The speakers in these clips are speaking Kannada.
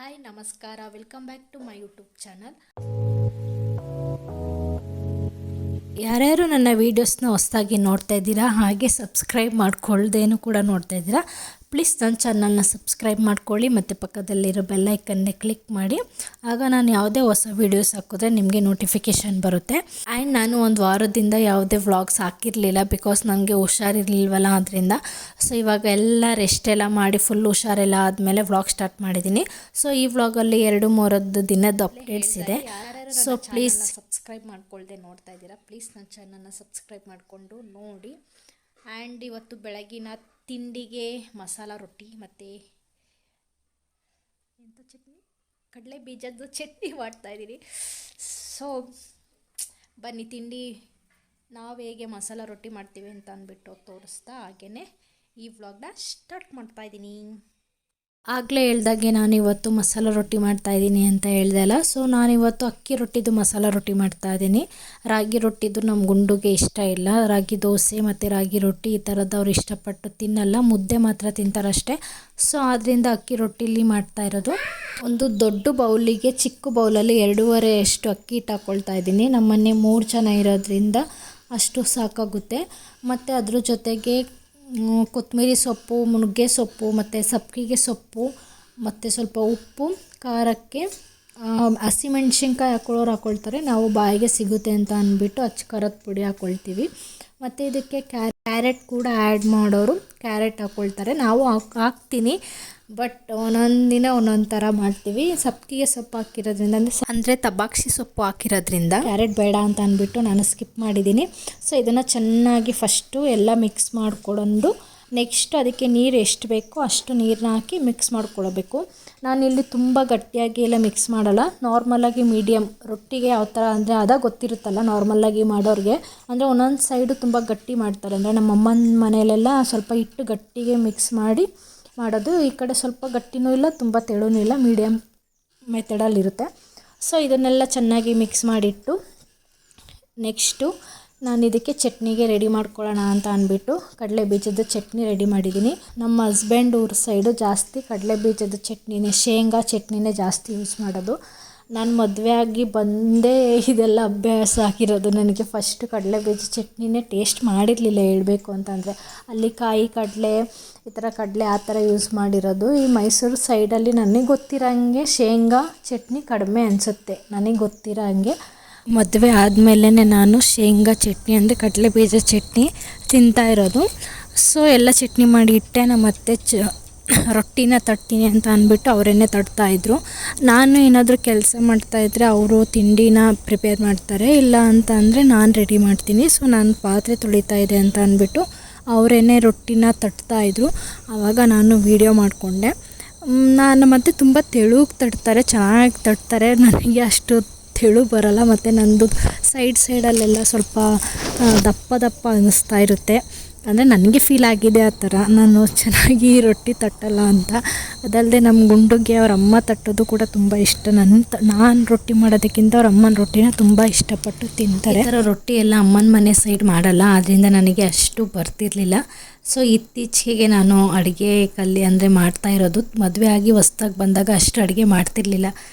ಹಾಯ್ ನಮಸ್ಕಾರ, welcome back to my YouTube channel. ಯಾರ್ಯಾರು ನನ್ನ ವೀಡಿಯೋಸ್ನ ಹೊಸದಾಗಿ ನೋಡ್ತಾ ಇದ್ದೀರಾ, ಹಾಗೆ ಸಬ್ಸ್ಕ್ರೈಬ್ ಮಾಡ್ಕೊಳ್ದೇನು ಕೂಡ ನೋಡ್ತಾ ಇದ್ದೀರಾ, ಪ್ಲೀಸ್ ನನ್ನ ಚಾನಲ್ನ ಸಬ್ಸ್ಕ್ರೈಬ್ ಮಾಡ್ಕೊಳ್ಳಿ ಮತ್ತು ಪಕ್ಕದಲ್ಲಿರೋ ಬೆಲ್ಲೈಕನ್ನೇ ಕ್ಲಿಕ್ ಮಾಡಿ. ಆಗ ನಾನು ಯಾವುದೇ ಹೊಸ ವೀಡಿಯೋಸ್ ಹಾಕಿದ್ರೆ ನಿಮಗೆ ನೋಟಿಫಿಕೇಷನ್ ಬರುತ್ತೆ. ಆ್ಯಂಡ್ ನಾನು ಒಂದು ವಾರದಿಂದ ಯಾವುದೇ ವ್ಲಾಗ್ಸ್ ಹಾಕಿರಲಿಲ್ಲ, ಬಿಕಾಸ್ ನನಗೆ ಹುಷಾರಿರಲಿಲ್ವಲ್ಲ, ಅದರಿಂದ. ಸೊ ಇವಾಗ ಎಲ್ಲ ರೆಸ್ಟ್ ಎಲ್ಲ ಮಾಡಿ ಫುಲ್ ಹುಷಾರೆಲ್ಲ ಆದಮೇಲೆ ವ್ಲಾಗ್ ಸ್ಟಾರ್ಟ್ ಮಾಡಿದ್ದೀನಿ. ಸೊ ಈ ವ್ಲಾಗಲ್ಲಿ 2-3 ದಿನದ ಅಪ್ಡೇಟ್ಸ್ ಇದೆ. ಸೊ ಪ್ಲೀಸ್ ಸಬ್ಸ್ಕ್ರೈಬ್ ಮಾಡ್ಕೊಳ್ದೆ ನೋಡ್ತಾ ಇದ್ದೀರಾ, ಪ್ಲೀಸ್ ನನ್ನ ಚಾನಲ್ನ ಸಬ್ಸ್ಕ್ರೈಬ್ ಮಾಡಿಕೊಂಡು ನೋಡಿ. ಆ್ಯಂಡ್ ಇವತ್ತು ಬೆಳಗಿನ ತಿಂಡಿಗೆ ಮಸಾಲ ರೊಟ್ಟಿ ಮತ್ತು ಎಂಥ ಚಟ್ನಿ, ಕಡಲೆ ಬೀಜದ ಚಟ್ನಿ ಮಾಡ್ತಾಯಿದ್ದೀನಿ. ಸೊ ಬನ್ನಿ, ತಿಂಡಿ ನಾವು ಹೇಗೆ ಮಸಾಲ ರೊಟ್ಟಿ ಮಾಡ್ತೀವಿ ಅಂತ ಅಂದ್ಬಿಟ್ಟು ತೋರಿಸ್ತಾ ಹಾಗೆಯೇ ಈ ವ್ಲಾಗ್ನ ಸ್ಟಾರ್ಟ್ ಮಾಡ್ತಾಯಿದ್ದೀನಿ. ಆಗಲೇ ಹೇಳ್ದಾಗೆ ನಾನಿವತ್ತು ಮಸಾಲ ರೊಟ್ಟಿ ಮಾಡ್ತಾಯಿದ್ದೀನಿ ಅಂತ ಹೇಳ್ದೆ ಅಲ್ಲ. ಸೊ ನಾನಿವತ್ತು ಅಕ್ಕಿ ರೊಟ್ಟಿದು ಮಸಾಲ ರೊಟ್ಟಿ ಮಾಡ್ತಾಯಿದ್ದೀನಿ. ರಾಗಿ ರೊಟ್ಟಿದು ನಮ್ಮ ಗುಂಡುಗೆ ಇಷ್ಟ ಇಲ್ಲ. ರಾಗಿ ದೋಸೆ ಮತ್ತು ರಾಗಿ ರೊಟ್ಟಿ ಈ ಥರದವ್ರು ಇಷ್ಟಪಟ್ಟು ತಿನ್ನಲ್ಲ, ಮುದ್ದೆ ಮಾತ್ರ ತಿಂತಾರಷ್ಟೇ. ಸೊ ಆದ್ದರಿಂದ ಅಕ್ಕಿ ರೊಟ್ಟಿಲಿ ಮಾಡ್ತಾ ಇರೋದು. ಒಂದು ದೊಡ್ಡ ಬೌಲಿಗೆ ಚಿಕ್ಕ ಬೌಲಲ್ಲಿ 2.5 ಅಷ್ಟು ಅಕ್ಕಿ ಹಿಟ್ಟು ಹಾಕ್ಕೊಳ್ತಾ ಇದ್ದೀನಿ. ನಮ್ಮನೆ 3 ಜನ ಇರೋದ್ರಿಂದ ಅಷ್ಟು ಸಾಕಾಗುತ್ತೆ. ಮತ್ತು ಅದ್ರ ಜೊತೆಗೆ ಕೊತ್ತಂಬರಿ ಸೊಪ್ಪು, ನುಗ್ಗೆ ಸೊಪ್ಪು ಮತ್ತು ಸಬ್ಬಸಿಗೆ ಸೊಪ್ಪು ಮತ್ತು ಸ್ವಲ್ಪ ಉಪ್ಪು, ಖಾರಕ್ಕೆ ಹಸಿಮೆಣ್ಸಿನ್ಕಾಯಿ ಹಾಕೊಳ್ಳೋರು ಹಾಕ್ಕೊಳ್ತಾರೆ, ನಾವು ಬಾಯಿಗೆ ಸಿಗುತ್ತೆ ಅಂತ ಅಂದ್ಬಿಟ್ಟು ಖಾರದ ಪುಡಿ ಹಾಕ್ಕೊಳ್ತೀವಿ. ಮತ್ತು ಇದಕ್ಕೆ ಕ್ಯಾರೆಟ್ ಕೂಡ ಆ್ಯಡ್ ಮಾಡೋರು ಕ್ಯಾರೆಟ್ ಹಾಕ್ಕೊಳ್ತಾರೆ, ನಾವು ಹಾಕ್ತೀನಿ. ಬಟ್ ಒಂದೊಂದು ದಿನ ಒಂದೊಂದು ಥರ ಮಾಡ್ತೀವಿ. ಸಬ್ಬಸಿಗೆ ಸೊಪ್ಪು ಹಾಕಿರೋದ್ರಿಂದ ಅಂದರೆ ತಬಾಕ್ಷಿ ಸೊಪ್ಪು ಹಾಕಿರೋದ್ರಿಂದ ಕ್ಯಾರೆಟ್ ಬೇಡ ಅಂತ ಅಂದ್ಬಿಟ್ಟು ನಾನು ಸ್ಕಿಪ್ ಮಾಡಿದ್ದೀನಿ. ಸೊ ಇದನ್ನು ಚೆನ್ನಾಗಿ ಫಸ್ಟು ಎಲ್ಲ ಮಿಕ್ಸ್ ಮಾಡಿಕೊಂಡು ನೆಕ್ಸ್ಟ್ ಅದಕ್ಕೆ ನೀರು ಎಷ್ಟು ಬೇಕೋ ಅಷ್ಟು ನೀರನ್ನ ಹಾಕಿ ಮಿಕ್ಸ್ ಮಾಡ್ಕೊಳ್ಬೇಕು. ನಾನಿಲ್ಲಿ ತುಂಬ ಗಟ್ಟಿಯಾಗಿ ಎಲ್ಲ ಮಿಕ್ಸ್ ಮಾಡಲ್ಲ, ನಾರ್ಮಲಾಗಿ ಮೀಡಿಯಮ್ ರೊಟ್ಟಿಗೆ ಯಾವ ಥರ ಅಂದರೆ ಅದ ಗೊತ್ತಿರುತ್ತಲ್ಲ ನಾರ್ಮಲಾಗಿ ಮಾಡೋರಿಗೆ. ಅಂದರೆ ಒಂದೊಂದು ಸೈಡು ತುಂಬ ಗಟ್ಟಿ ಮಾಡ್ತಾರೆ, ಅಂದರೆ ನಮ್ಮ ಅಮ್ಮನ ಮನೆಯಲ್ಲೆಲ್ಲ ಸ್ವಲ್ಪ ಹಿಟ್ಟು ಗಟ್ಟಿಗೆ ಮಿಕ್ಸ್ ಮಾಡಿ ಮಾಡೋದು. ಈ ಕಡೆ ಸ್ವಲ್ಪ ಗಟ್ಟಿನೂ ಇಲ್ಲ, ತುಂಬ ತೆಳುನೂ ಇಲ್ಲ, ಮೀಡಿಯಮ್ ಮೆಥಡಲ್ಲಿರುತ್ತೆ. ಸೊ ಇದನ್ನೆಲ್ಲ ಚೆನ್ನಾಗಿ ಮಿಕ್ಸ್ ಮಾಡಿಟ್ಟು ನೆಕ್ಸ್ಟು ನಾನು ಇದಕ್ಕೆ ಚಟ್ನಿಗೆ ರೆಡಿ ಮಾಡ್ಕೊಳ್ಳೋಣ ಅಂತ ಅಂದ್ಬಿಟ್ಟು ಕಡಲೆ ಬೀಜದ ಚಟ್ನಿ ರೆಡಿ ಮಾಡಿದ್ದೀನಿ. ನಮ್ಮ ಹಸ್ಬೆಂಡ್ ಊರ ಸೈಡು ಜಾಸ್ತಿ ಕಡಲೆ ಬೀಜದ ಚಟ್ನಿನೇ, ಶೇಂಗಾ ಚಟ್ನಿನೇ ಜಾಸ್ತಿ ಯೂಸ್ ಮಾಡೋದು. ನಾನು ಮದುವೆ ಆಗಿ ಬಂದೇ ಇದೆಲ್ಲ ಅಭ್ಯಾಸ ಆಗಿರೋದು. ನನಗೆ ಫಸ್ಟ್ ಕಡಲೆ ಬೀಜ ಚಟ್ನಿನೇ ಟೇಸ್ಟ್ ಮಾಡಿರಲಿಲ್ಲ ಹೇಳಬೇಕು ಅಂತಂದರೆ. ಅಲ್ಲಿ ಕಾಯಿ ಕಡಲೆ ಈ ಥರ ಕಡಲೆ ಆ ಥರ ಯೂಸ್ ಮಾಡಿರೋದು. ಈ ಮೈಸೂರು ಸೈಡಲ್ಲಿ ನನಗೆ ಗೊತ್ತಿರೋಂಗೆ ಶೇಂಗಾ ಚಟ್ನಿ ಕಡಿಮೆ ಅನಿಸುತ್ತೆ, ನನಗೆ ಗೊತ್ತಿರೋ ಹಂಗೆ. ಮದುವೆ ಆದಮೇಲೆ ನಾನು ಶೇಂಗಾ ಚಟ್ನಿ ಅಂದರೆ ಕಡಲೆ ಬೀಜ ಚಟ್ನಿ ತಿಂತಾ ಇರೋದು. ಸೊ ಎಲ್ಲ ಚಟ್ನಿ ಮಾಡಿ ಇಟ್ಟೆ. ನಮ್ಮ ಅತ್ತೆ ರೊಟ್ಟಿನ ತಟ್ತೀನಿ ಅಂತ ಅಂದ್ಬಿಟ್ಟು ಅವರೇನೆ ತಟ್ತಾಯಿದ್ರು. ನಾನು ಏನಾದರೂ ಕೆಲಸ ಮಾಡ್ತಾಯಿದ್ರೆ ಅವರು ತಿಂಡಿನ ಪ್ರಿಪೇರ್ ಮಾಡ್ತಾರೆ, ಇಲ್ಲ ಅಂತ ಅಂದರೆ ನಾನು ರೆಡಿ ಮಾಡ್ತೀನಿ. ಸೊ ನಾನು ಪಾತ್ರೆ ತೊಳಿತಾ ಇದೆ ಅಂತ ಅಂದ್ಬಿಟ್ಟು ಅವರೇನೆ ರೊಟ್ಟಿನ ತಟ್ತಾಯಿದ್ರು. ಆವಾಗ ನಾನು ವೀಡಿಯೋ ಮಾಡಿಕೊಂಡೆ. ನಾನು ಮತ್ತು ತುಂಬ ತೆಳುಗೆ ತಟ್ತಾರೆ, ಚೆನ್ನಾಗಿ ತಟ್ತಾರೆ, ನನಗೆ ಅಷ್ಟು ತೆಳು ಬರೋಲ್ಲ. ಮತ್ತು ನನ್ನದು ಸೈಡಲ್ಲೆಲ್ಲ ಸ್ವಲ್ಪ ದಪ್ಪ ದಪ್ಪ ಅನ್ನಿಸ್ತಾ ಇರುತ್ತೆ. ಅಂದರೆ ನನಗೆ ಫೀಲ್ ಆಗಿದೆ ಆ ಥರ, ನಾನು ಚೆನ್ನಾಗಿ ರೊಟ್ಟಿ ತಟ್ಟಲ್ಲ ಅಂತ. ಅದಲ್ಲದೆ ನಮ್ಮ ಗುಂಡುಗೆ ಅವ್ರ ಅಮ್ಮ ತಟ್ಟೋದು ಕೂಡ ತುಂಬ ಇಷ್ಟ. ನಾನು ರೊಟ್ಟಿ ಮಾಡೋದಕ್ಕಿಂತ ಅವ್ರ ಅಮ್ಮನ ರೊಟ್ಟಿನ ತುಂಬ ಇಷ್ಟಪಟ್ಟು ತಿಂತಾರೆ. ಈ ಥರ ರೊಟ್ಟಿ ಎಲ್ಲ ಅಮ್ಮನ ಮನೆ ಸೈಡ್ ಮಾಡಲ್ಲ, ಆದ್ದರಿಂದ ನನಗೆ ಅಷ್ಟು ಬರ್ತಿರಲಿಲ್ಲ. ಸೊ ಇತ್ತೀಚೆಗೆ ನಾನು ಅಡುಗೆ ಕಲಿ ಅಂದರೆ ಮಾಡ್ತಾ ಇರೋದು. ಮದುವೆ ಆಗಿ ಹೊಸ್ದಾಗಿ ಬಂದಾಗ ಅಷ್ಟು ಅಡುಗೆ ಮಾಡ್ತಿರ್ಲಿಲ್ಲ.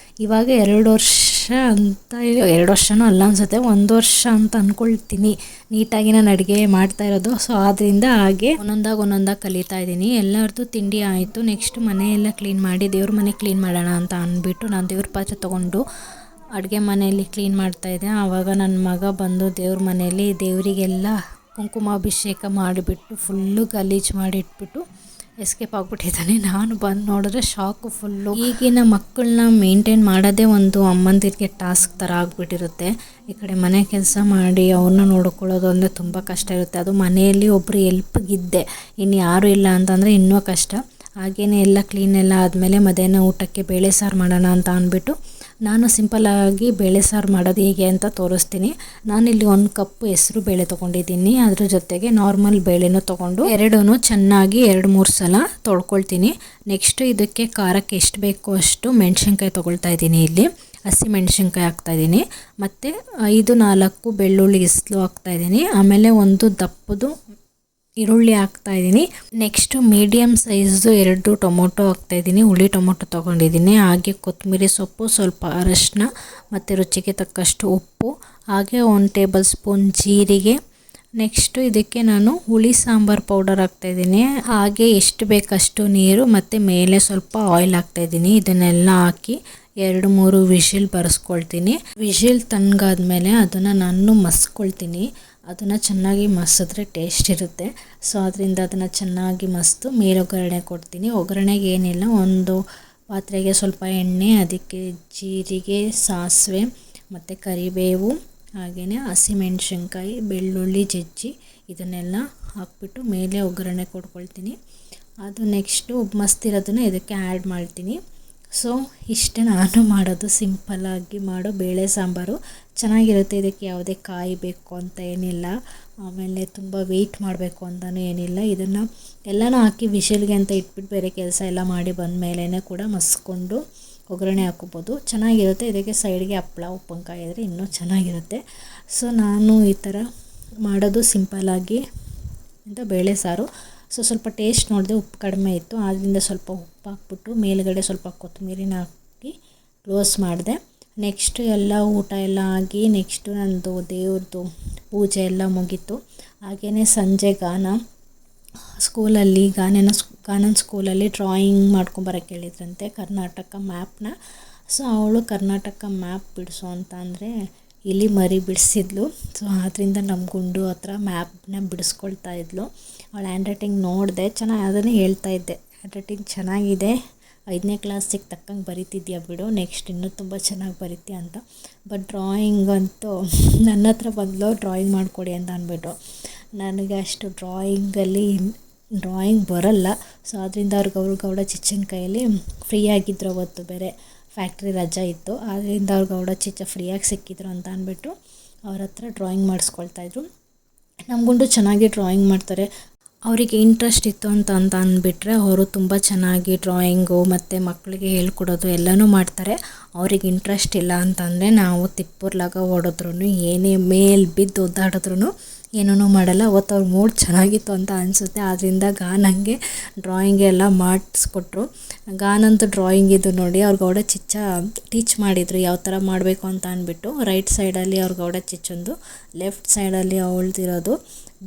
ಇವಾಗ 2 ವರ್ಷ ಅಂತ, 2 ವರ್ಷನೂ ಅಲ್ಲ ಅನಿಸುತ್ತೆ, 1 ವರ್ಷ ಅಂತ ಅಂದ್ಕೊಳ್ತೀನಿ ನೀಟಾಗಿ ನಾನು ಅಡುಗೆ ಮಾಡ್ತಾ ಇರೋದು. ಸೊ ಆದ್ದರಿಂದ ಹಾಗೆ ಒಂದೊಂದಾಗಿ ಕಲಿತಾ ಇದ್ದೀನಿ. ಎಲ್ಲರದ್ದು ತಿಂಡಿ ಆಯಿತು. ನೆಕ್ಸ್ಟ್ ಮನೆಯೆಲ್ಲ ಕ್ಲೀನ್ ಮಾಡಿ ದೇವ್ರ ಮನೆ ಕ್ಲೀನ್ ಮಾಡೋಣ ಅಂತ ಅಂದ್ಬಿಟ್ಟು ನಾನು ದೇವ್ರ ಪಾತ್ರೆ ತೊಗೊಂಡು ಅಡುಗೆ ಮನೆಯಲ್ಲಿ ಕ್ಲೀನ್ ಮಾಡ್ತಾಯಿದ್ದೆ. ಆವಾಗ ನನ್ನ ಮಗ ಬಂದು ದೇವ್ರ ಮನೆಯಲ್ಲಿ ದೇವರಿಗೆಲ್ಲ ಕುಂಕುಮಾಭಿಷೇಕ ಮಾಡಿಬಿಟ್ಟು ಫುಲ್ಲು ಗಲೀಜು ಮಾಡಿಟ್ಬಿಟ್ಟು ಎಸ್ಕೇಪ್ ಆಗಿಬಿಟ್ಟಿದ್ದಾನೆ. ನಾನು ಬಂದು ನೋಡಿದ್ರೆ ಶಾಕು ಫುಲ್ಲು. ಈಗಿನ ಮಕ್ಕಳನ್ನ ಮೇಂಟೈನ್ ಮಾಡೋದೇ ಒಂದು ಅಮ್ಮಂದಿರಿಗೆ ಟಾಸ್ಕ್ ಥರ ಆಗಿಬಿಟ್ಟಿರುತ್ತೆ. ಈ ಕಡೆ ಮನೆ ಕೆಲಸ ಮಾಡಿ ಅವ್ರನ್ನ ನೋಡ್ಕೊಳ್ಳೋದು ಅಂದರೆ ತುಂಬ ಕಷ್ಟ ಇರುತ್ತೆ. ಅದು ಮನೆಯಲ್ಲಿ ಒಬ್ಬರು ಹೆಲ್ಪ್ಗಿದ್ದೆ, ಇನ್ನು ಯಾರೂ ಇಲ್ಲ ಅಂತಂದರೆ ಇನ್ನೂ ಕಷ್ಟ. ಹಾಗೆಯೇ ಎಲ್ಲ ಕ್ಲೀನ್ ಎಲ್ಲ ಆದಮೇಲೆ ಮಧ್ಯಾಹ್ನ ಊಟಕ್ಕೆ ಬೇಳೆ ಸಾರು ಮಾಡೋಣ ಅಂತ ಅಂದ್ಬಿಟ್ಟು ನಾನು ಸಿಂಪಲ್ಲಾಗಿ ಬೇಳೆ ಸಾರು ಮಾಡೋದು ಹೇಗೆ ಅಂತ ತೋರಿಸ್ತೀನಿ. ನಾನಿಲ್ಲಿ 1 ಕಪ್ ಹೆಸರು ಬೇಳೆ ತೊಗೊಂಡಿದ್ದೀನಿ, ಅದ್ರ ಜೊತೆಗೆ ನಾರ್ಮಲ್ ಬೇಳೆನೂ ತೊಗೊಂಡು ಎರಡೂ ಚೆನ್ನಾಗಿ 2-3 ಸಲ ತೊಳ್ಕೊಳ್ತೀನಿ. ನೆಕ್ಸ್ಟ್ ಇದಕ್ಕೆ ಖಾರಕ್ಕೆ ಎಷ್ಟು ಬೇಕೋ ಅಷ್ಟು ಮೆಣಸಿನ್ಕಾಯಿ ತೊಗೊಳ್ತಾ ಇದ್ದೀನಿ. ಇಲ್ಲಿ ಹಸಿ ಮೆಣಸಿನ್ಕಾಯಿ ಹಾಕ್ತಾಯಿದ್ದೀನಿ, ಮತ್ತು 5-4 ಬೆಳ್ಳುಳ್ಳಿ ಇಸ್ಲು ಹಾಕ್ತಾಯಿದ್ದೀನಿ. ಆಮೇಲೆ ಒಂದು ದಪ್ಪದು ಈರುಳ್ಳಿ ಹಾಕ್ತಾಯಿದ್ದೀನಿ. ನೆಕ್ಸ್ಟು ಮೀಡಿಯಮ್ ಸೈಜ್ದು 2 ಟೊಮೊಟೊ ಹಾಕ್ತಾಯಿದ್ದೀನಿ. ಹುಳಿ ಟೊಮೊಟೊ ತೊಗೊಂಡಿದ್ದೀನಿ. ಹಾಗೆ ಕೊತ್ತಂಬರಿ ಸೊಪ್ಪು, ಸ್ವಲ್ಪ ಅರಶಿನ ಮತ್ತು ರುಚಿಗೆ ತಕ್ಕಷ್ಟು ಉಪ್ಪು, ಹಾಗೆ 1 ಟೇಬಲ್ ಸ್ಪೂನ್ ಜೀರಿಗೆ. ನೆಕ್ಸ್ಟು ಇದಕ್ಕೆ ನಾನು ಹುಳಿ ಸಾಂಬಾರು ಪೌಡರ್ ಹಾಕ್ತಾಯಿದ್ದೀನಿ. ಹಾಗೆ ಎಷ್ಟು ಬೇಕಷ್ಟು ನೀರು ಮತ್ತು ಮೇಲೆ ಸ್ವಲ್ಪ ಆಯಿಲ್ ಹಾಕ್ತಾಯಿದ್ದೀನಿ. ಇದನ್ನೆಲ್ಲ ಹಾಕಿ 2-3 ವಿಷಿಲ್ ಬರೆಸ್ಕೊಳ್ತೀನಿ. ವಿಷಿಲ್ ತಣ್ಣಗಾದ್ಮೇಲೆ ಅದನ್ನು ನಾನು ಮಸ್ಕೊಳ್ತೀನಿ. ಅದನ್ನು ಚೆನ್ನಾಗಿ ಮಸಿದ್ರೆ ಟೇಸ್ಟ್ ಇರುತ್ತೆ. ಸೊ ಅದರಿಂದ ಅದನ್ನು ಚೆನ್ನಾಗಿ ಮಸ್ದು ಮೇಲೆ ಒಗ್ಗರಣೆ ಕೊಡ್ತೀನಿ. ಒಗ್ಗರಣೆಗೆ ಏನಿಲ್ಲ, ಒಂದು ಪಾತ್ರೆಗೆ ಸ್ವಲ್ಪ ಎಣ್ಣೆ, ಅದಕ್ಕೆ ಜೀರಿಗೆ, ಸಾಸಿವೆ ಮತ್ತು ಕರಿಬೇವು, ಹಾಗೆಯೇ ಹಸಿಮೆಣ್ಸಿನ್ಕಾಯಿ, ಬೆಳ್ಳುಳ್ಳಿ ಜಜ್ಜಿ ಇದನ್ನೆಲ್ಲ ಹಾಕ್ಬಿಟ್ಟು ಮೇಲೆ ಒಗ್ಗರಣೆ ಕೊಟ್ಕೊಳ್ತೀನಿ. ಅದು ನೆಕ್ಸ್ಟು ಮಸ್ತಿರೋದನ್ನು ಇದಕ್ಕೆ ಆ್ಯಡ್ ಮಾಡ್ತೀನಿ. ಸೊ ಇಷ್ಟೇ ನಾನು ಮಾಡೋದು, ಸಿಂಪಲ್ಲಾಗಿ ಮಾಡೋ ಬೇಳೆ ಸಾಂಬಾರು. ಚೆನ್ನಾಗಿರುತ್ತೆ. ಇದಕ್ಕೆ ಯಾವುದೇ ಕಾಯಿ ಬೇಕು ಅಂತ ಏನಿಲ್ಲ, ಆಮೇಲೆ ತುಂಬ ವೆಯ್ಟ್ ಮಾಡಬೇಕು ಅಂತಲೂ ಏನಿಲ್ಲ. ಇದನ್ನು ಎಲ್ಲನೂ ಹಾಕಿ ವಿಷಲ್ಗೆ ಅಂತ ಇಟ್ಬಿಟ್ಟು ಬೇರೆ ಕೆಲಸ ಎಲ್ಲ ಮಾಡಿ ಬಂದ ಮೇಲೇ ಕೂಡ ಮಸ್ಕೊಂಡು ಒಗ್ಗರಣೆ ಹಾಕ್ಕೋಬೋದು. ಚೆನ್ನಾಗಿರುತ್ತೆ. ಇದಕ್ಕೆ ಸೈಡ್ಗೆ ಹಪ್ಪಳ ಉಪ್ಪಿನಕಾಯಿ ಇದ್ದರೆ ಇನ್ನೂ ಚೆನ್ನಾಗಿರುತ್ತೆ. ಸೊ ನಾನು ಈ ಥರ ಮಾಡೋದು ಸಿಂಪಲ್ಲಾಗಿ ಅಂತ ಬೇಳೆ ಸಾರು. ಸೊ ಸ್ವಲ್ಪ ಟೇಸ್ಟ್ ನೋಡಿದೆ, ಉಪ್ಪು ಕಡಿಮೆ ಇತ್ತು, ಆದ್ದರಿಂದ ಸ್ವಲ್ಪ ಉಪ್ಪು ಹಾಕ್ಬಿಟ್ಟು ಮೇಲುಗಡೆ ಸ್ವಲ್ಪ ಕೊತ್ತಂಬರಿನ ಹಾಕಿ ಕ್ಲೋಸ್ ಮಾಡಿದೆ. ನೆಕ್ಸ್ಟು ಎಲ್ಲ ಊಟ ಎಲ್ಲ ಆಗಿ ನೆಕ್ಸ್ಟು ನನ್ನದು ದೇವ್ರದ್ದು ಪೂಜೆ ಎಲ್ಲ ಮುಗೀತು. ಹಾಗೆಯೇ ಸಂಜೆ ಸ್ಕೂಲಲ್ಲಿ ಗಾನನ ಸ್ಕೂಲಲ್ಲಿ ಡ್ರಾಯಿಂಗ್ ಮಾಡ್ಕೊಂಬರೋಕ್ಕೆ ಹೇಳಿದ್ರಂತೆ, ಕರ್ನಾಟಕ ಮ್ಯಾಪ್ನ. ಸೊ ಅವಳು ಕರ್ನಾಟಕ ಮ್ಯಾಪ್ ಬಿಡಿಸು ಅಂತ ಅಂದರೆ ಇಲ್ಲಿ ಮರಿ ಬಿಡಿಸಿದ್ಲು. ಸೊ ಆದ್ದರಿಂದ ನಮ್ಮ ಗುಂಡು ಹತ್ರ ಮ್ಯಾಪ್ನ ಬಿಡಿಸ್ಕೊಳ್ತಾ ಇದ್ಲು. ಅವಳ ಹ್ಯಾಂಡ್ ರೈಟಿಂಗ್ ನೋಡಿದೆ, ಚೆನ್ನಾಗಿ ಅದನ್ನೇ ಹೇಳ್ತಾ ಇದ್ದೆ, ಹ್ಯಾಂಡ್ ರೈಟಿಂಗ್ ಚೆನ್ನಾಗಿದೆ, 5ನೇ ಕ್ಲಾಸಿಗೆ ತಕ್ಕಂಗೆ ಬರಿತಿದ್ಯಾ ಬಿಡು, ನೆಕ್ಸ್ಟ್ ಇನ್ನೂ ತುಂಬ ಚೆನ್ನಾಗಿ ಬರಿತೀಯ ಅಂತ. ಬಟ್ ಡ್ರಾಯಿಂಗ್ ಅಂತೂ ನನ್ನ ಹತ್ರ ಬಂದಳು, ಡ್ರಾಯಿಂಗ್ ಮಾಡಿಕೊಡಿ ಅಂತ ಅಂದ್ಬಿಟ್ಟು. ನನಗೆ ಅಷ್ಟು ಡ್ರಾಯಿಂಗ್ ಬರಲ್ಲ. ಸೊ ಅದರಿಂದ ಅವ್ರ ಗೌಡ ಚಿಚ್ಚನ ಕೈಯಲ್ಲಿ ಫ್ರೀ ಆಗಿದ್ರು, ಅವತ್ತು ಬೇರೆ ಫ್ಯಾಕ್ಟ್ರಿ ರಜಾ ಇತ್ತು, ಆದ್ದರಿಂದ ಅವ್ರ ಗೌಡ ಚಿಚ್ಚ ಫ್ರೀಯಾಗಿ ಸಿಕ್ಕಿದ್ರು ಅಂತ ಅಂದ್ಬಿಟ್ಟು ಅವ್ರ ಹತ್ರ ಡ್ರಾಯಿಂಗ್ ಮಾಡಿಸ್ಕೊಳ್ತಾಯಿದ್ರು. ನಮ್ಮ ಗುಂಡು ಚೆನ್ನಾಗಿ ಡ್ರಾಯಿಂಗ್ ಮಾಡ್ತಾರೆ. ಅವರಿಗೆ ಇಂಟ್ರೆಸ್ಟ್ ಇತ್ತು ಅಂತ ಅಂದ್ಬಿಟ್ರೆ ಅವರು ತುಂಬ ಚೆನ್ನಾಗಿ ಡ್ರಾಯಿಂಗು ಮತ್ತು ಮಕ್ಕಳಿಗೆ ಹೇಳ್ಕೊಡೋದು ಎಲ್ಲನೂ ಮಾಡ್ತಾರೆ. ಅವ್ರಿಗೆ ಇಂಟ್ರೆಸ್ಟ್ ಇಲ್ಲ ಅಂತಂದರೆ ನಾವು ತಿಪ್ಪುರ್ಲಾಗ ಓಡಿದ್ರೂ, ಏನೇ ಮೇಲೆ ಬಿದ್ದು ಒದ್ದಾಡಿದ್ರೂ ಏನೂ ಮಾಡಲ್ಲ. ಅವತ್ತು ಅವ್ರ ಮೂಡ್ ಚೆನ್ನಾಗಿತ್ತು ಅಂತ ಅನಿಸುತ್ತೆ. ಆದ್ದರಿಂದ ಗಾನಂಗೆ ಡ್ರಾಯಿಂಗ್ ಎಲ್ಲ ಮಾಡಿಸ್ಕೊಟ್ರು. ಗಾನಂದು ಡ್ರಾಯಿಂಗ್ ಇದು ನೋಡಿ ಅವ್ರ ಗೌಡ ಚಿಚ್ಚ ಟೀಚ್ ಮಾಡಿದರು ಯಾವ ಥರ ಮಾಡಬೇಕು ಅಂತ ಅಂದ್ಬಿಟ್ಟು. ರೈಟ್ ಸೈಡಲ್ಲಿ ಅವ್ರ ಗೌಡ ಚಿಚ್ಚಂದು, ಲೆಫ್ಟ್ ಸೈಡಲ್ಲಿ ಅವಳದಿರೋದು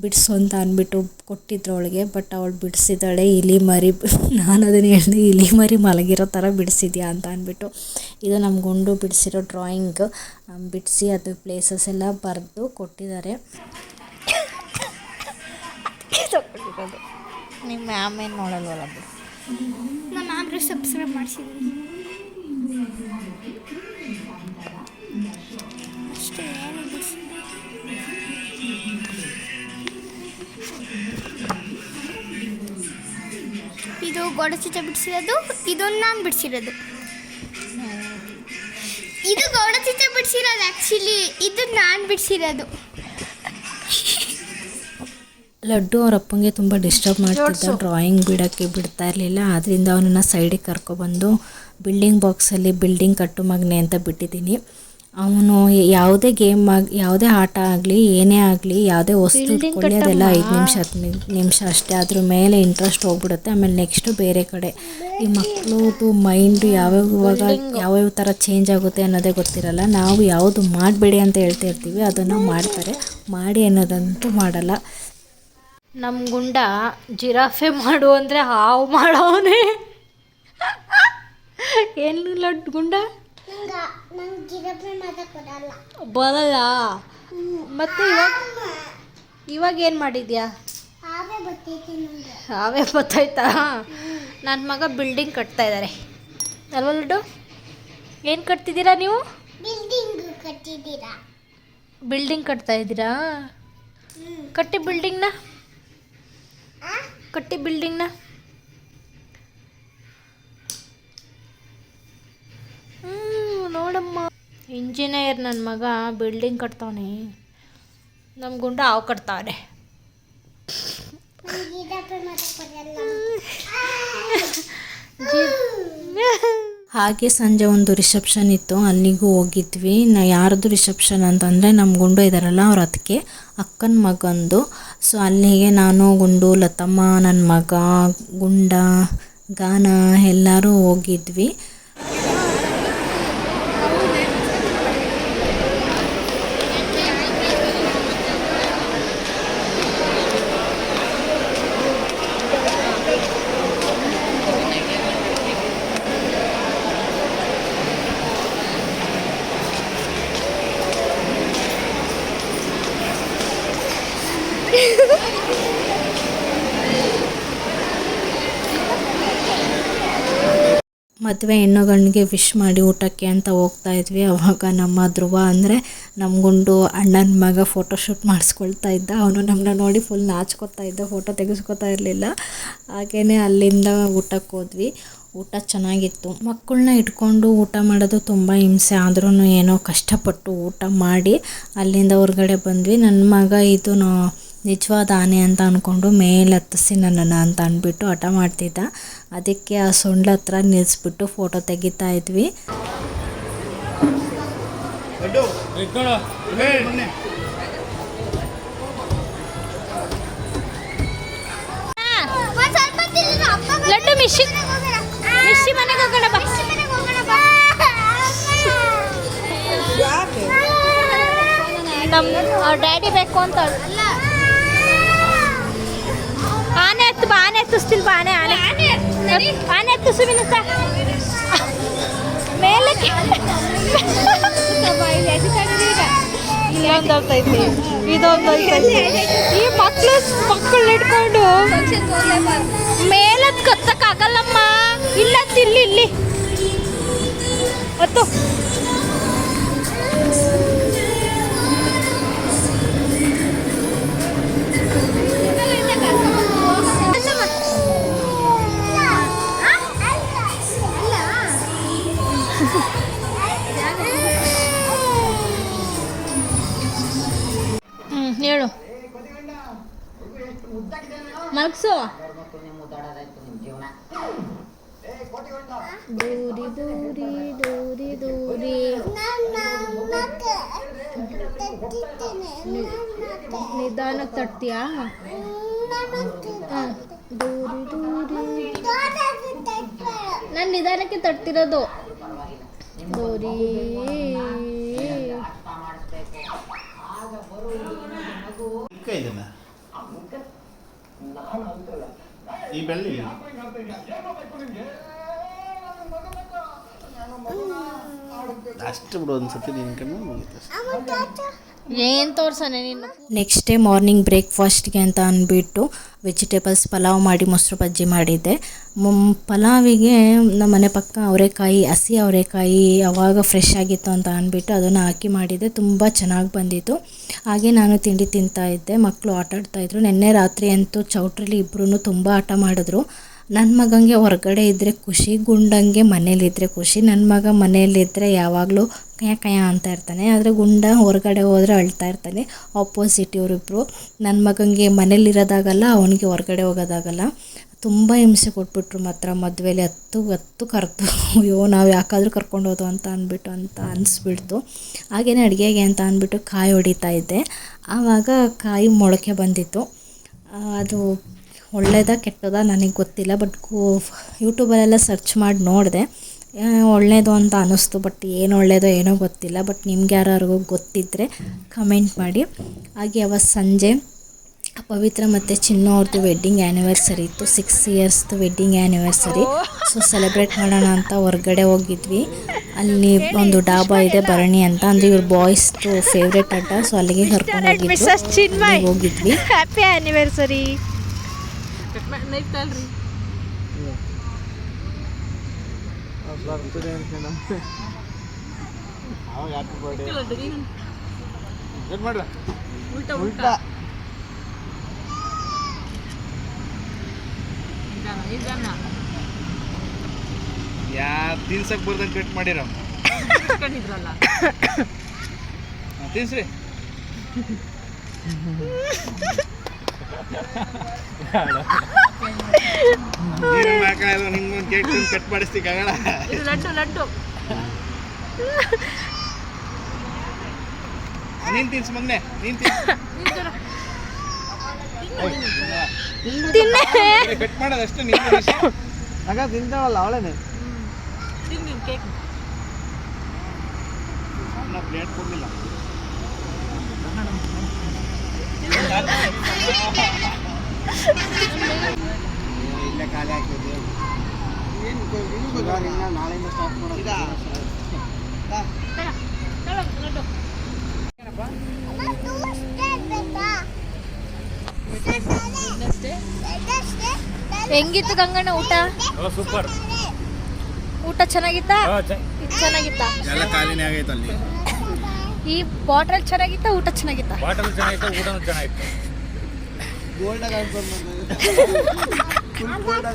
ಬಿಡಿಸು ಅಂತ ಅಂದ್ಬಿಟ್ಟು ಕೊಟ್ಟಿದ್ರು ಅವಳಿಗೆ. ಬಟ್ ಅವಳು ಬಿಡಿಸಿದ್ದಾಳೆ ಇಲಿ ಮರಿ. ನಾನು ಅದನ್ನು ಹೇಳಿದೆ, ಇಲಿ ಮರಿ ಮಲಗಿರೋ ಥರ ಬಿಡಿಸಿದ್ಯಾ ಅಂತ ಅಂದ್ಬಿಟ್ಟು. ಇದು ನಮ್ಮ ಗುಂಡು ಬಿಡಿಸಿರೋ ಡ್ರಾಯಿಂಗ್. ಬಿಡಿಸಿ ಅದು ಪ್ಲೇಸಸ್ ಎಲ್ಲ ಬರೆದು ಕೊಟ್ಟಿದ್ದಾರೆ. ನಿಮ್ಮ ಮ್ಯಾಮ್ ಏನು ನೋಡಲ್ವಲ್ಲ ಬಿಡು. ನಮ್ಮ ಮ್ಯಾಮ್ರು ಸಬ್ಸ್ಕ್ರೈಬ್ ಮಾಡಿಸಿದ್ದೀನಿ ಅಷ್ಟೇ. ಇದು ಗೋಡ ಚಿಚ್ಚ ಬಿಡಿಸಿರೋದು, ಇದೊಂದು ನಾನು ಬಿಡಿಸಿರೋದು. ಇದು ಗೌಡ ಚಿಚ್ಚ ಬಿಡಿಸಿರೋದು ಆ್ಯಕ್ಚುಲಿ, ಇದು ನಾನು ಬಿಡಿಸಿರೋದು. ಲಡ್ಡು ಅವ್ರ ಅಪ್ಪಂಗೆ ತುಂಬ ಡಿಸ್ಟರ್ಬ್ ಮಾಡ್ತಿದ್ದ, ಡ್ರಾಯಿಂಗ್ ಬಿಡೋಕ್ಕೆ ಬಿಡ್ತಾ ಇರಲಿಲ್ಲ. ಆದ್ದರಿಂದ ಅವನನ್ನು ಸೈಡಿಗೆ ಕರ್ಕೊಬಂದು ಬಿಲ್ಡಿಂಗ್ ಬಾಕ್ಸಲ್ಲಿ ಬಿಲ್ಡಿಂಗ್ ಕಟ್ಟು ಮಗನೆ ಅಂತ ಬಿಟ್ಟಿದ್ದೀನಿ. ಅವನು ಯಾವುದೇ ಆಟ ಆಗಲಿ ಏನೇ ಆಗಲಿ ಯಾವುದೇ ವಸ್ತು ಇಟ್ಕೊಳ್ಳಿ ಅದೆಲ್ಲ 5 ನಿಮಿಷ ಅಷ್ಟೇ. ಅದ್ರ ಮೇಲೆ ಇಂಟ್ರೆಸ್ಟ್ ಹೋಗ್ಬಿಡುತ್ತೆ. ಆಮೇಲೆ ನೆಕ್ಸ್ಟು ಬೇರೆ ಕಡೆ. ಈ ಮಕ್ಕಳದು ಮೈಂಡು ಯಾವ್ಯಾವ ಥರ ಚೇಂಜ್ ಆಗುತ್ತೆ ಅನ್ನೋದೇ ಗೊತ್ತಿರಲ್ಲ. ನಾವು ಯಾವುದು ಮಾಡಬೇಡಿ ಅಂತ ಹೇಳ್ತಾ ಇರ್ತೀವಿ, ಅದನ್ನು ಮಾಡ್ತಾರೆ. ಮಾಡಿ ಅನ್ನೋದಂತೂ ಮಾಡಲ್ಲ. ನಮ್ಮ ಗುಂಡ ಜಿರಾಫೆ ಮಾಡು ಅಂದರೆ ಹಾವು ಮಾಡವನೇ. ಏನು ಲಡ್ಡು ಗುಂಡ ಬರಲ್ಲ. ಮತ್ತು ಇವಾಗ ಏನು ಮಾಡಿದ್ಯಾ? ಹಾವೇ ಬತ್ತಾಯ್ತಾ? ನನ್ನ ಮಗ ಬಿಲ್ಡಿಂಗ್ ಕಟ್ತಾ ಇದ್ದಾರೆ ಅಲ್ವ ಲಡ್ಡು? ಏನು ಕಟ್ತಿದ್ದೀರಾ ನೀವು? ಬಿಲ್ಡಿಂಗ್ ಕಟ್ತಾ ಇದ್ದೀರಾ? ಕಟ್ಟಿ ಬಿಲ್ಡಿಂಗ್ನ ನೋಡಮ್ಮ, ಇಂಜಿನಿಯರ್ ನನ್ನ ಮಗ ಬಿಲ್ಡಿಂಗ್ ಕಟ್ತಾವನೆ. ನಮ್ಮ ಗುಂಡ ಹಾವು ಕಟ್ತಾವನೆ. ಹಾಗೆ ಸಂಜೆ ಒಂದು ರಿಸೆಪ್ಷನ್ ಇತ್ತು, ಅಲ್ಲಿಗೂ ಹೋಗಿದ್ವಿ. ಯಾರ್ದು ರಿಸೆಪ್ಷನ್ ಅಂತಂದರೆ ನಮ್ಮ ಗುಂಡು ಇದ್ದಾರಲ್ಲ ಅವ್ರ ಅದಕ್ಕೆ ಅಕ್ಕನ ಮಗಂದು. ಸೊ ಅಲ್ಲಿಗೆ ನಾನು, ಗುಂಡು, ಲತಮ್ಮ, ನನ್ನ ಮಗ, ಗುಂಡ, ಗಾನ ಎಲ್ಲರೂ ಹೋಗಿದ್ವಿ. ಮದುವೆ ಹೆಣ್ಣು ಗಂಡಿಗೆ ವಿಶ್ ಮಾಡಿ ಊಟಕ್ಕೆ ಅಂತ ಹೋಗ್ತಾ ಇದ್ವಿ. ಅವಾಗ ನಮ್ಮ ಧ್ರುವ ಅಂದರೆ ನಮ್ಮ ಗುಂಡು ಅಣ್ಣನ ಮಗ ಫೋಟೋಶೂಟ್ ಮಾಡಿಸ್ಕೊಳ್ತಾ ಇದ್ದ. ಅವನು ನಮ್ಮನ್ನ ನೋಡಿ ಫುಲ್ ನಾಚ್ಕೋತಾ ಇದ್ದ, ಫೋಟೋ ತೆಗೆಸ್ಕೊತಾ ಇರಲಿಲ್ಲ. ಹಾಗೆಯೇ ಅಲ್ಲಿಂದ ಊಟಕ್ಕೆ ಹೋದ್ವಿ. ಊಟ ಚೆನ್ನಾಗಿತ್ತು. ಮಕ್ಕಳನ್ನ ಇಟ್ಕೊಂಡು ಊಟ ಮಾಡೋದು ತುಂಬ ಹಿಂಸೆ, ಆದ್ರೂ ಏನೋ ಕಷ್ಟಪಟ್ಟು ಊಟ ಮಾಡಿ ಅಲ್ಲಿಂದ ಹೊರಗಡೆ ಬಂದ್ವಿ. ನನ್ನ ಮಗ ಇದು ನಿಜವಾದ ಆನೆ ಅಂತ ಅಂದ್ಕೊಂಡು ಮೇಲೆ ಹತ್ತಿಸಿ ನನ್ನನ್ನು ಅಂತ ಅಂದ್ಬಿಟ್ಟು ಹಠ ಮಾಡ್ತಿದ್ದ. ಅದಕ್ಕೆ ಆ ಸೊಂಡ್ಲ ಹತ್ರ ನಿಲ್ಲಿಸ್ಬಿಟ್ಟು ಫೋಟೋ ತೆಗಿತಾ ಇದ್ವಿ. ಲಡ್ಡು ಮಿಶಿ ಮನೆಗೆ ಹೋಗೋಣ ಬಾ. ನಮ್ಮ ಅವ್ರ ಡ್ಯಾಡಿ ಬೇಕು ಅಂತ ಆನೆ ಎತ್ತು ಬಾ, ಆನೆ ಎತ್ತಿಸ್ತಿಲ್ ಬಾ, ಆನೆ ಎತ್ತಿಸು ವಿನುತ ಮೇಲೆ ಇದೊಂದು ಈ ಮಕ್ಕಳು ಇಟ್ಕೊಂಡು ಮೇಲತ್ ಕತ್ತಕ್ಕಾಗಲ್ಲಮ್ಮ. ಇಲ್ಲಿ ಹೊತ್ತು ಹೇಳು ಮಲ್ಕ್ಸು. ದೂರಿ ದೂರಿ ದೂರಿ ದೂರಿ ನಿಧಾನಕ್ಕೆ ತಟ್ತೀಯಾ? ದೂರಿ ದೂರಿ ನಾನು ನಿಧಾನಕ್ಕೆ ತಟ್ತಿರೋದು. ದೂರಿ ಈ ಬೆಳ್ಳಿ ಅಷ್ಟು ಬಿಡು, ಒಂದ್ಸತಿ ನಿನ್ನ ಕಮ್ಮಿ ಮುಗಿತು. ಏನು ತೋರ್ಸನೆ ನೀನು. ನೆಕ್ಸ್ಟ್ ಡೇ ಮಾರ್ನಿಂಗ್ ಬ್ರೇಕ್ಫಾಸ್ಟ್ಗೆ ಅಂತ ಅಂದ್ಬಿಟ್ಟು ವೆಜಿಟೇಬಲ್ಸ್ ಪಲಾವ್ ಮಾಡಿ ಮೊಸರು ಬಜ್ಜಿ ಮಾಡಿದ್ದೆ. ಪಲಾವಿಗೆ ನಮ್ಮ ಮನೆ ಪಕ್ಕ ಅವರೆಕಾಯಿ, ಹಸಿ ಅವರೆಕಾಯಿ ಆವಾಗ ಫ್ರೆಶ್ ಆಗಿತ್ತು ಅಂತ ಅಂದ್ಬಿಟ್ಟು ಅದನ್ನು ಹಾಕಿ ಮಾಡಿದ್ದೆ. ತುಂಬ ಚೆನ್ನಾಗಿ ಬಂದಿತ್ತು. ಹಾಗೆ ನಾನು ತಿಂಡಿ ತಿಂತಾಯಿದ್ದೆ, ಮಕ್ಕಳು ಆಟ ಆಡ್ತಾಯಿದ್ರು. ನಿನ್ನೆ ರಾತ್ರಿ ಅಂತೂ ಚೌಟ್ರಿಲಿ ಇಬ್ಬರೂ ತುಂಬ ಆಟ ಮಾಡಿದ್ರು. ನನ್ನ ಮಗನಿಗೆ ಹೊರಗಡೆ ಇದ್ದರೆ ಖುಷಿ, ಗುಂಡಂಗೆ ಮನೇಲಿದ್ದರೆ ಖುಷಿ. ನನ್ನ ಮಗ ಮನೆಯಲ್ಲಿದ್ದರೆ ಯಾವಾಗಲೂ ಕಯ ಅಂತ ಇರ್ತಾನೆ, ಆದರೆ ಗುಂಡ ಹೊರಗಡೆ ಹೋದರೆ ಅಳ್ತಾ ಇರ್ತಾನೆ. ಆಪೋಸಿಟ್ ಇವರಿಬ್ಬರು. ನನ್ನ ಮಗನಿಗೆ ಮನೇಲಿರೋದಾಗಲ್ಲ, ಅವನಿಗೆ ಹೊರಗಡೆ ಹೋಗೋದಾಗಲ್ಲ. ತುಂಬ ಹಿಂಸೆ ಕೊಟ್ಬಿಟ್ರು ಮಾತ್ರ ಮದುವೆಲಿ. ಹತ್ತು ಕರೆದು ಅಯ್ಯೋ ನಾವು ಯಾಕಾದರೂ ಕರ್ಕೊಂಡು ಹೋದೋ ಅಂತ ಅನಿಸ್ಬಿಡ್ತು. ಹಾಗೆಯೇ ಅಡುಗೆಗೆ ಅಂತ ಅಂದ್ಬಿಟ್ಟು ಕಾಯಿ ಹೊಡಿತಾ ಇದ್ದೆ. ಆವಾಗ ಕಾಯಿ ಮೊಳಕೆ ಬಂದಿತ್ತು. ಅದು ಒಳ್ಳೇದಾ ಕೆಟ್ಟದಾ ನನಗೆ ಗೊತ್ತಿಲ್ಲ, ಬಟ್ ಯೂಟ್ಯೂಬಲ್ಲೆಲ್ಲ ಸರ್ಚ್ ಮಾಡಿ ನೋಡಿದೆ. ಒಳ್ಳೆಯದು ಅಂತ ಅನ್ನಿಸ್ತು, ಬಟ್ ಏನು ಒಳ್ಳೆಯದೋ ಏನೋ ಗೊತ್ತಿಲ್ಲ. ಬಟ್ ನಿಮ್ಗೆ ಯಾರಿಗೂ ಗೊತ್ತಿದ್ದರೆ ಕಮೆಂಟ್ ಮಾಡಿ. ಹಾಗೆ ಅವತ್ತು ಸಂಜೆ ಪವಿತ್ರ ಮತ್ತು ಚಿನ್ನು ಅವ್ರದ್ದು ವೆಡ್ಡಿಂಗ್ ಆ್ಯನಿವರ್ಸರಿ ಇತ್ತು. 6 ಇಯರ್ಸ್ದು ವೆಡ್ಡಿಂಗ್ ಆ್ಯನಿವರ್ಸರಿ. ಸೊ ಸೆಲೆಬ್ರೇಟ್ ಮಾಡೋಣ ಅಂತ ಹೊರಗಡೆ ಹೋಗಿದ್ವಿ. ಅಲ್ಲಿ ಒಂದು ಡಾಬಾ ಇದೆ, ಭರಣಿ ಅಂತ, ಅಂದರೆ ಇವ್ರ ಬಾಯ್ಸ್ದು ಫೇವ್ರೇಟ್ ಅಡ್ಡ. ಸೊ ಅಲ್ಲಿಗೆ ಕರ್ಕೊಂಡು ಹೋಗಿದ್ವಿ. Happy anniversary. ತಿನ್ಸಕ್ ಬರ್ದಂಗೆ ಕಟ್ ಮಾಡಿರ ತಿನ್ಸ್ರಿ. ನಿಮ್ಗೊಂದು ಕೇಕ್ ಕಟ್ ಮಾಡಿಸ್ತಿಕ್ಕಾಗಲ್ಲ. ಇದು ಲಡ್ಡು ಲಡ್ಡು. ನೀನ್ ತಿನ್ಸ್ ಮಗ್ನೆ, ನೀನ್ ತಿನ್ಸ್. ತಿನ್ನೆ. ಕಟ್ ಮಾಡೋದಷ್ಟು ನೀನು ಆಗ ತಿಂತಾವಲ್ಲ ಅವಳೇನೆ. ತಿನ್ನಿ ಕೇಕ್. ನಾ ಪ್ಲೇಟ್ ಕೊಡ್ಲಿಲ್ಲ. ಇಲ್ಲೇ ಖಾಲಿ ಹಾಕಿದ್ದೆ. ನಾಳೆಯಿಂದ ಸ್ಟಾರ್ಟ್ ಮಾಡೋದು. ಹೆಂಗಿತ್ತು ಗಂಗಣ್ಣ ಊಟ? ಸೂಪರ್. ಊಟ ಚೆನ್ನಾಗಿತ್ತಾ? ಇದು ಚೆನ್ನಾಗಿತ್ತಾ? ಎಲ್ಲ ಖಾಲಿನೇ ಆಗೈತೆ ಅಲ್ಲಿ. ಈ ಬಾಟಲ್ ಚೆನ್ನಾಗಿತ್ತಾ? ಊಟ ಚೆನ್ನಾಗಿತ್ತಾ? ಬಾಟಲ್ ಚೆನ್ನಾಗಿತ್ತು, ಊಟನೂ ಚೆನ್ನಾಗಿತ್ತು. ಗೋಲ್ಡಾಗ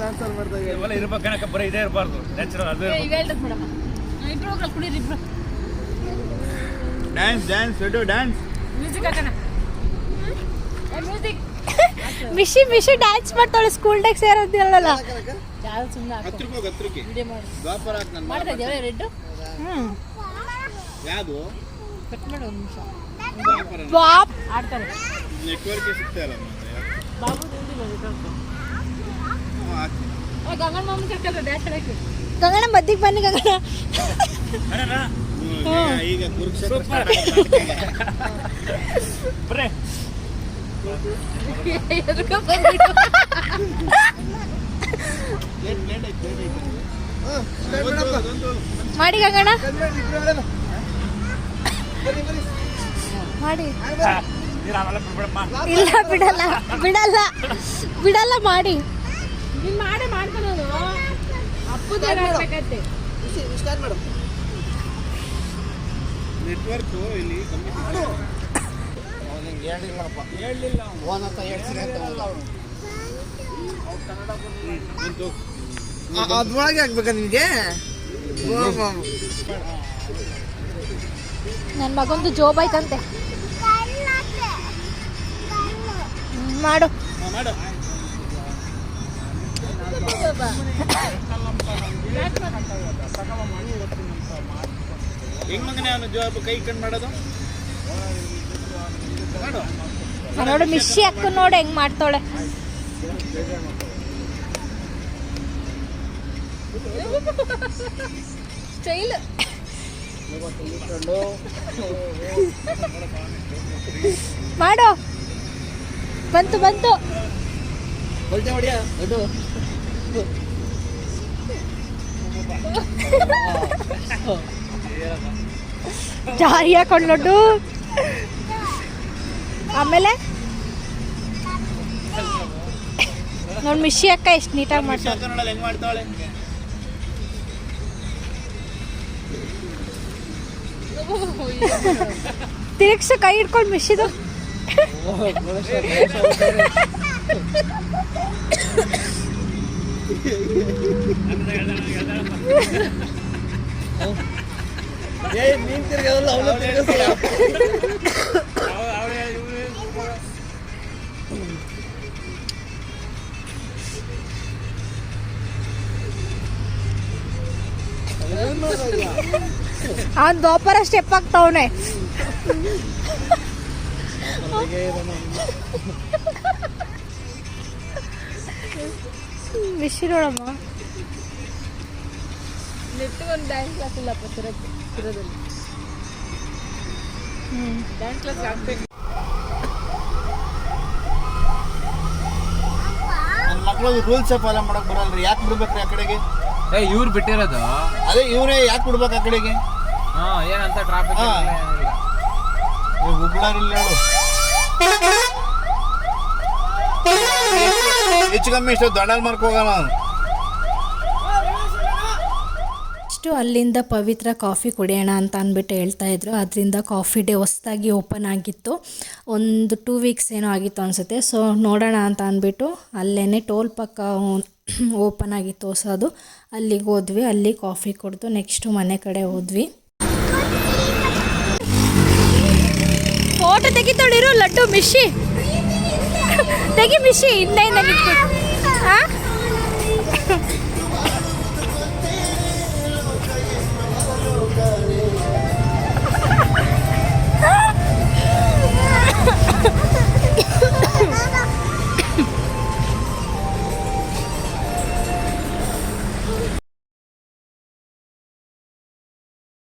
ಆನ್ಸರ್ ಮಾಡ್ತಾ ಇವೆಲ್ಲ ಇರ್ಬೇಕನಕ ಬರೀ ಇದೇ ಇರಬಾರ್ದು, ನ್ಯಾಚುರಲ್ ಅದು ಇರ್ಬೇಕು. ಇಬ್ರು ಹೋಗ್ಲಿ ಕುಡೀರಿ ಇಬ್ರು. Dance dance. ಮ್ಯೂಸಿಕ್ ಹಾಕೋಣ. ಮ್ಯೂಸಿಕ್. ಮಿಶಿ ಡ್ಯಾನ್ಸ್ ಮಾಡ್ತಾಳೆ ಸ್ಕೂಲ್ ಡೇಗೆ ಸೇರೋದಿಲ್ಲಲ್ಲ. ಯಾರು ಸುಮ್ಮನೆ ಹಾಕು. 10 ರೂಪಾಯಿ ವಿಡಿಯೋ ಮಾಡಿ. ದ್ವಾಪರ ಹಾಕಿ ನಾನು ಮಾಡ್ತಾ ಇದ್ದೇವೆ ರೆಡ್ಡು. ಯಾವುದು ಕಟ್ ಮಾಡಿ ಒಂದು ನಿಮಿಷ. ದ್ವಾಪರ ಬಾಪ್ ಆಡ್ತಾರೆ. ನೆಟ್ವರ್ಕ್ ಸಿಗ್ತಾ ಇಲ್ಲ ಬಾಬು ತಿಂದಿಲ್ಲ ನೆಟ್ವರ್ಕ್. ಹಾಕ್ತೀನಿ. ಗಂಗಣ್ಣ ಮಾಮನ ಕರ್ಕೊಂಡು ಡ್ಯಾನ್ಸ್ ಆಡಕ್ಕೆ. ಗಂಗಣ್ಣ ಮದ್ದಿಗೆ ಬನ್ನಿ ಗಂಗಣ್ಣ. ಈಗ ಕುರುಕ್ಷೇತ್ರ ಬರ್ರಿ. ಮಾಡಿ ಗಂಗಣ್ಣ ಮಾಡಿ. ಇಲ್ಲ ಬಿಡಲ್ಲ ಬಿಡಲ್ಲ ಬಿಡಲ್ಲ ಮಾಡಿ. ನೀನು ಮಾಡಿ ಮಾಡ್ತಾನೋದು ಅಪ್ಪುದೇಕತ್ತೆ. ನೆಟ್ವರ್ಕ್ ಇಲ್ಲಿ ಕಮ್ಮಿ ಹೇಳಿಲ್ಲ ಅದ್ರೊಳಗೆ ಆಗ್ಬೇಕಾ ನಿಮಗೆ? ನನ್ನ ಮಗಂದು ಜೋಬ್ ಆಯ್ತಂತೆ. ಮಾಡು. ಮಾಡು. ಹೆಂಗ್ ಮಗನೇ ಅವನು ಜಾಬ್ ಕೈ ಕಣ್ ಮಾಡೋದು? ಮಾಡು. ನೋಡು ಮಿಶಿ ಅಕ್ಕ ನೋಡಿ ಹೆಂಗ್ ಮಾಡ್ತಾಳೆ. ಸ್ಟೈಲ್ ಮಾಡು. ಬಂತು ಬಂತು. ಜಾರಿ ಹಾಕೊಂಡು ಲಡ್ಡು. ಆಮೇಲೆ ನೋಡಿ ಮಿಶಿ ಅಕ್ಕ ಎಷ್ಟು ನೀಟಾಗಿ ಮಾಡ್ತಾಳೆ. ಹೆಂಗ್ ಮಾಡ್ತಾವಳೆ? ತಿರುಗ್ಸ ಕೈ ಹಿಡ್ಕೊಂಡು ಮಿಶಿದು. ಅವನ್ ದೋಪರ ಸ್ಟೆಪ್ ಆಗ್ತಾವನೆ. ಮಿಶಿ ನೋಡಮ್ಮ. ನೆಟ್ಟಿಗೊಂದು ಡ್ಯಾನ್ಸ್ ಕ್ಲಾಸ್ ಇಲ್ಲಪ್ಪ ತಿರೋದಲ್ಲಿ. ಡ್ಯಾನ್ಸ್ ಕ್ಲಾಸ್ ಆಗ್ಬೇಕು. ನನ್ನ ಮಕ್ಕಳು ರೂಲ್ಸ್ ಫಾಲೋ ಮಾಡಕ್ ಬರಲ್ರಿ. ಯಾಕೆ ಬಿಡ್ಬೇಕ್ರಿ ಆ ಕಡೆಗೆ? ಇವ್ರು ಬಿಟ್ಟಿರೋದು ಅದೇ ಇವರೇ ಯಾಕೆ ಬಿಡ್ಬೇಕು ಆ ಕಡೆಗೆ? ಏನಂತ ಟ್ರಾಫಿಕ್ ಹುಬ್ಳಾರಿಲ್ಲ ನೋಡು. ಹೆಚ್ಚು ಕಮ್ಮಿ ಇಷ್ಟು ದೊಡ್ಡ ಮಾರ್ಕ್ ಹೋಗಲ್ಲ. ಇಷ್ಟು ಅಲ್ಲಿಂದ ಪವಿತ್ರ ಕಾಫಿ ಕುಡಿಯೋಣ ಅಂತ ಅಂದ್ಬಿಟ್ಟು ಹೇಳ್ತಾ ಇದ್ರು. ಅದರಿಂದ ಕಾಫಿ ಡೇ ಹೊಸದಾಗಿ ಓಪನ್ ಆಗಿತ್ತು. ಒಂದು 2 ವೀಕ್ಸ್ ಏನೋ ಆಗಿತ್ತು ಅನಿಸುತ್ತೆ. ಸೊ ನೋಡೋಣ ಅಂತ ಅಂದ್ಬಿಟ್ಟು ಅಲ್ಲೇ ಟೋಲ್ ಪಕ್ಕ ಓಪನ್ ಆಗಿತ್ತು ಹೊಸದು. ಅಲ್ಲಿಗೆ ಹೋದ್ವಿ. ಅಲ್ಲಿ ಕಾಫಿ ಕುಡಿದು ನೆಕ್ಸ್ಟು ಮನೆ ಕಡೆ ಹೋದ್ವಿ. ಫೋಟೋ ತೆಗಿತಾಳಿರೋ ಲಡ್ಡು ಮಿಶಿ. ತೆಗಿ ಮಿಶಿ ಹಿಂದೆ ನಿಂತ್ಕೊಂಡು